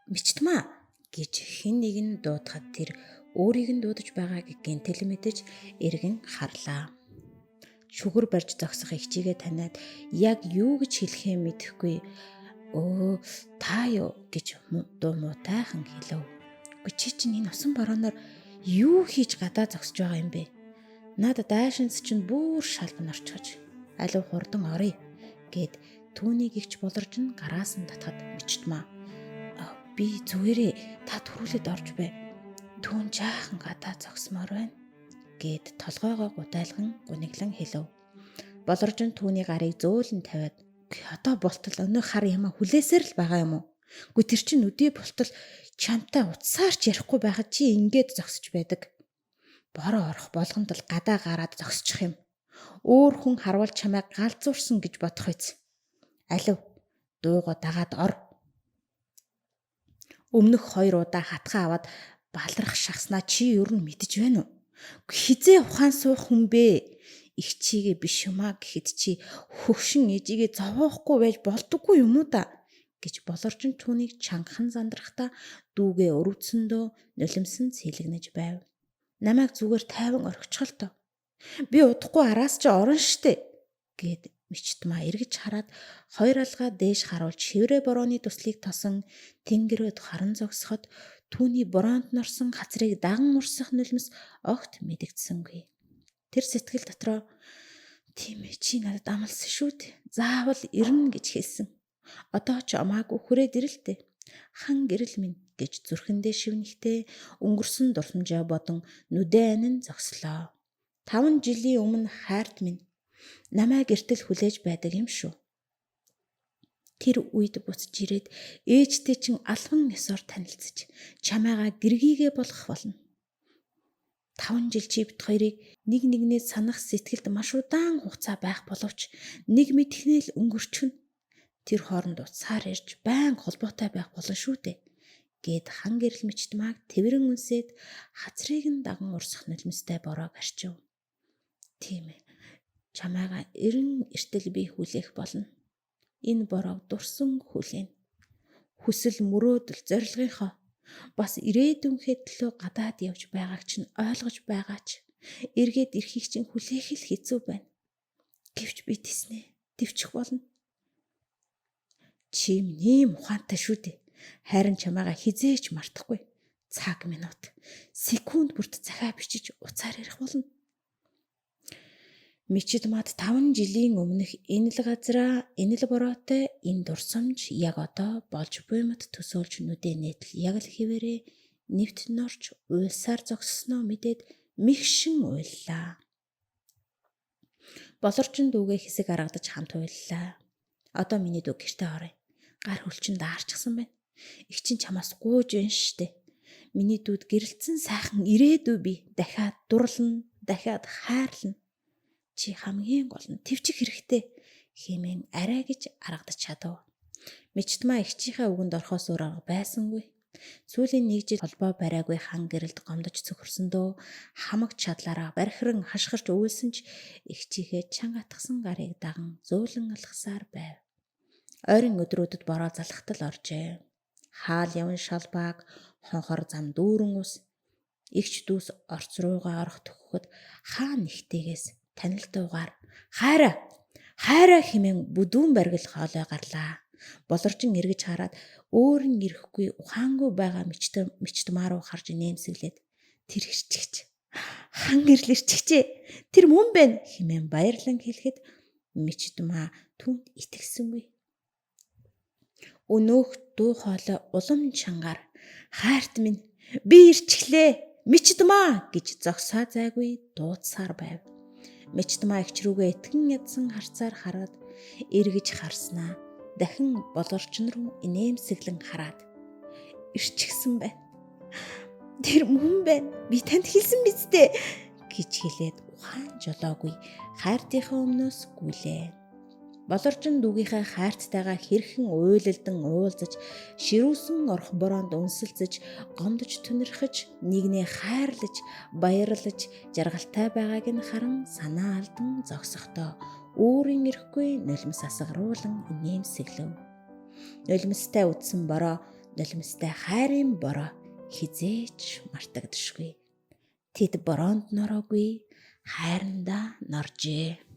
Мичтмаа гэж хэн нэг нь дуудахад тэр өөрийг нь дуудаж байгааг гэнтэл мэдэж эргэн харлаа. Шүгэр барьж зогсох эгчийгээ таниад яг юу гэж хэлэхээ мэдэхгүй "Өө та юу" гэж дуу муутайхан хэлв. "Үгүй чи чинь энэ усан борооноор юу хийж гадаа зогсож байгаа юм бэ? Наад дайшинс чинь бүр шалдан орчихож. Алив хурдан оръё" гэд түүнийг игч болорж нь гараас нь татхад Мичтмаа "Би зүгээрээ та төрүүлээд орж бай. Түүн жаахан гадаа зогсмоор байна" гэд толгойгоо гудайлган гуниглан хэлв. Болорж нь түүний гарыг зөөлөн тавиад "Одоо болтол өнөө хар ямаа хүлээсээр л байгаа юм уу? Үгүй тэр чинь өдий болтол чамтай утсаар ч ярихгүй байхад чи ингээд зогсож байдаг. Бороо орох болгонд л гадаа гараад зогсчих юм. Өөр хүн харвал чамайг галзуурсан гэж бодох биз. Алив дууга дагаад ор. Өмнөх 2 удаа хатгаа аваад баларх шахснаа чи юу нь мэдэж байна уу? Хизээ ухаан суух хүн бэ? Игчийгээ биш юмаа гэхэд чи хөвшин ээжигээ зовоохгүй байж болдоггүй юм уу да?" гэж болорж нь түүнийг чангахан зандрахтаа дүүгээ өрөвдсөндөө нулимсан сэлгэнэж байв. "Намайг зүгээр тайван орхичихол тоо. Би удахгүй араас чи орно штэ" гэд Мичтмаа эргэж хараад 2 алгаа дээш харуулж шиврээ борооны төслийг тосон тэнгэрөд харан зогсоход түүний бороонд норсон хацрыг даган урсах нулимс огт мэдэгдсэнгүй. Тэр сэтгэл дотроо "Тийм ээ, чи надад амласан шүү дээ. Заавал ирнэ" гэж хэлсэн. "Одоо ч амаагүй хүрээд ирэлтэй. Хан гэрэл минь" гэж зүрхэндээ шивнэхдээ өнгөрсөн дурсамжаа бодон нүдээ анин зогслоо. 5 жилийн өмнө хайрт минь намайг гэртэл хүлээж байдаг юм шүү. Тэр үед буцаж ирээд ээжтэй чинь албан ёсоор танилцж чамайгаа гэргийгээ болгох болно. 5 жил чи бит хоёрыг нэг нэгнээ санах сэтгэлд маш удаан хугацаа байх боловч нэг мэдхнээл өнгөрчнө. Тэр хооронд утсаар ирж байнга холбоотой байх болно шүү дээ гэд хан гэрэл Мичтмааг тэрэн үнсээд хацрыг нь даган урсах нулимстай бороог арчив. "Тийм ээ. Чамайгаа эрен эртэл би хүлээх болно. Энэ бороог дурсан хүлээнэ. Хүсэл мөрөөдөл зорилгынхоо бас ирээдүйнхээ төлөө гадаад явж байгааг чинь ойлгож байгаач эргээд ирэхийг чинь хүлээх л хэцүү байна. Гэвч би төвчих болно. Чи ийм ухаантай шүү дээ. Харин чамайгаа хизээч мартахгүй. Цаг минут, секунд бүрт захаа бичиж уцаар ярих болно." Мичтмаад 5 жилийн өмнөх энэ л газраа энэ л бороотой энэ дурсамж яг одоо болж буймад төсөөлж нүдээ нээтэл яг л хിവэрээ нэвт норч уйлсаар зогссноо мэдээд мэгшин уйллаа. Болорч нь дүүгээ хэсэг аргадаж хамт уйллаа. "Одоо миний дүү гэртээ оръё. Гар хөлчин даарчихсан байна. Их чинь чамаас гууж байна штэ. Миний дүүд гэрэлцэн сайхан ирээдүй би дахиад дурлна, дахиад хайрлна. Чи хамгийн гол нь төвчих хэрэгтэй" хэмээн арай гэж аргадаж чадав. Мичтмаа эгчийнхээ үгэнд орохоос өөр арга байсангүй. Сүүлийн 1 жил холбоо бариагүй хан гэрэлд гомдож цөхөрсөндөө хамаг чадлаараа бархиран хашгирч уйлсан ч эгчийнхээ чанга атгсан гарыг даган зөөлөн алхасаар байв. Ойрын өдрүүдэд бороо залхтал оржээ. Хаал явн шалбааг хонхор зам дүүрэн ус эгч дүүс орц руугаа орох төгөхөд хаан нэгтээгээс танилтуугаар хайраа хэмээн бүдүүн баргил хоолой гарлаа. Болоржин эргэж хараад өөрн ирэхгүй ухаангүй байгаа Мичтмаа руу харж нэмсэглээд "Тэр ирчихэж. Хан гэрэл ирчихжээ. Тэр мөн байна" хэмээн баярлан хэлэхэд Мичтмаа түүнд итгэсэнгүй. Өнөөх дуу хоолой улам чангаар "Хайрт минь би ирчихлээ. Мичтмаа" гэж зогсоо зайгүй дуудсаар байв. Мичтмаа эгч рүүгээ итгэн ядсан харцаар хараад эргэж харснаа дахин болорчин руу инээмсэглэн хараад "Ирчихсэн байна. Тэр мөн байна. Би танд хэлсэн биз дээ" гэж хэлээд ухаан жолоогүй хайртынхаа өмнөөс гүйлээ. Болорчин дүүгийнхээ хайрттайгаа хэрхэн уйлалдан уулзаж, ширүүсэн орох бороонд үнсэлцэж, гомдож түнэрхэж, нэгнээ хайрлаж, баярлаж, жаргалтай байгааг нь харан санаа алдан зогсохдоо өөрийн ирэхгүй нулимс асгаруулан инээмсэглэв. Нулимстай үтсэн бороо нулимстай хайрын бороо хизээч мартагдшгүй. Тэд бороонд нороогүй, хайрандаа норжээ.